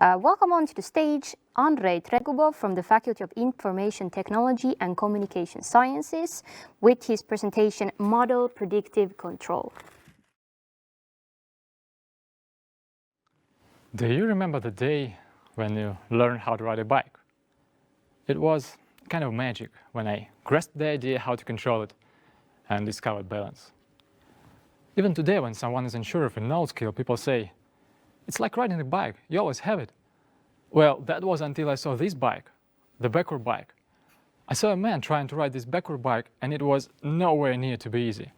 Welcome on to the stage, Andrei Tregubov from the Faculty of Information Technology and Communication Sciences with his presentation, Model Predictive Control. Do you remember the day when you learned how to ride a bike? It was kind of magic when I grasped the idea how to control it and discovered balance. Even today, when someone is unsure of a node skill, people say, "It's like riding a bike, you always have it." Well, that was until I saw this bike, the backward bike. I saw a man trying to ride this backward bike, and it was nowhere near to be easy.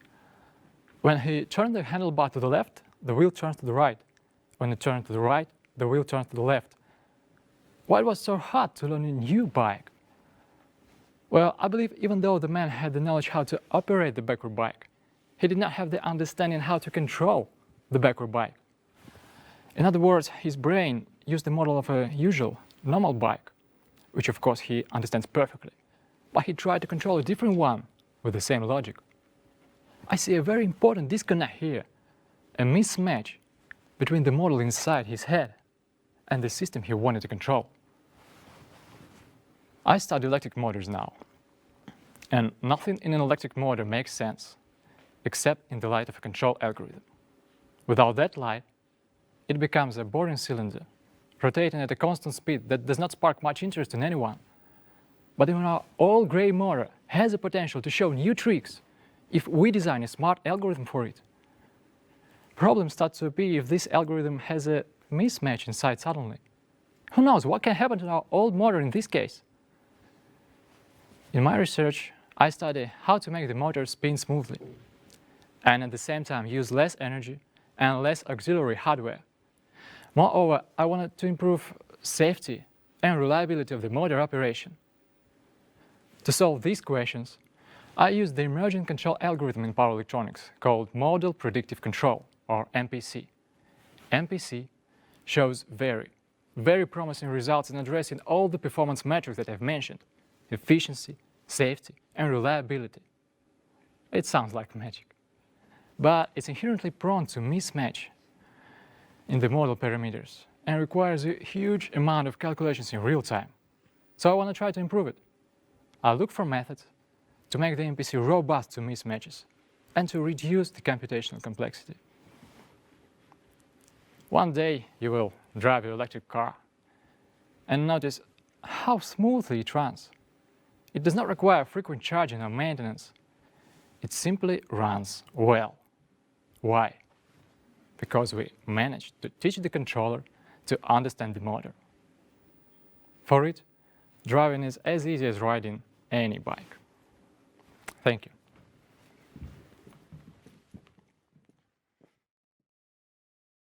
When he turned the handlebar to the left, the wheel turns to the right. When it turned to the right, the wheel turns to the left. Why it was so hard to learn a new bike? Well, I believe even though the man had the knowledge how to operate the backward bike, he did not have the understanding how to control the backward bike. In other words, his brain used the model of a usual, normal bike, which of course he understands perfectly, but he tried to control a different one with the same logic. I see a very important disconnect here, a mismatch between the model inside his head and the system he wanted to control. I study electric motors now, and nothing in an electric motor makes sense except in the light of a control algorithm. Without that light, it becomes a boring cylinder, rotating at a constant speed that does not spark much interest in anyone. But even our old gray motor has the potential to show new tricks if we design a smart algorithm for it. Problems start to appear if this algorithm has a mismatch inside suddenly. Who knows what can happen to our old motor in this case? In my research, I study how to make the motor spin smoothly and at the same time use less energy and less auxiliary hardware. Moreover, I wanted to improve safety and reliability of the motor operation. To solve these questions, I used the emerging control algorithm in power electronics called Model Predictive Control, or MPC. MPC shows very promising results in addressing all the performance metrics that I've mentioned: efficiency, safety, and reliability. It sounds like magic, but it's inherently prone to mismatch in the model parameters and requires a huge amount of calculations in real time. So I want to try to improve it. I'll look for methods to make the MPC robust to mismatches and to reduce the computational complexity. One day you will drive your electric car and notice how smoothly it runs. It does not require frequent charging or maintenance. It simply runs well. Why? Because we managed to teach the controller to understand the motor. For it, driving is as easy as riding any bike. Thank you.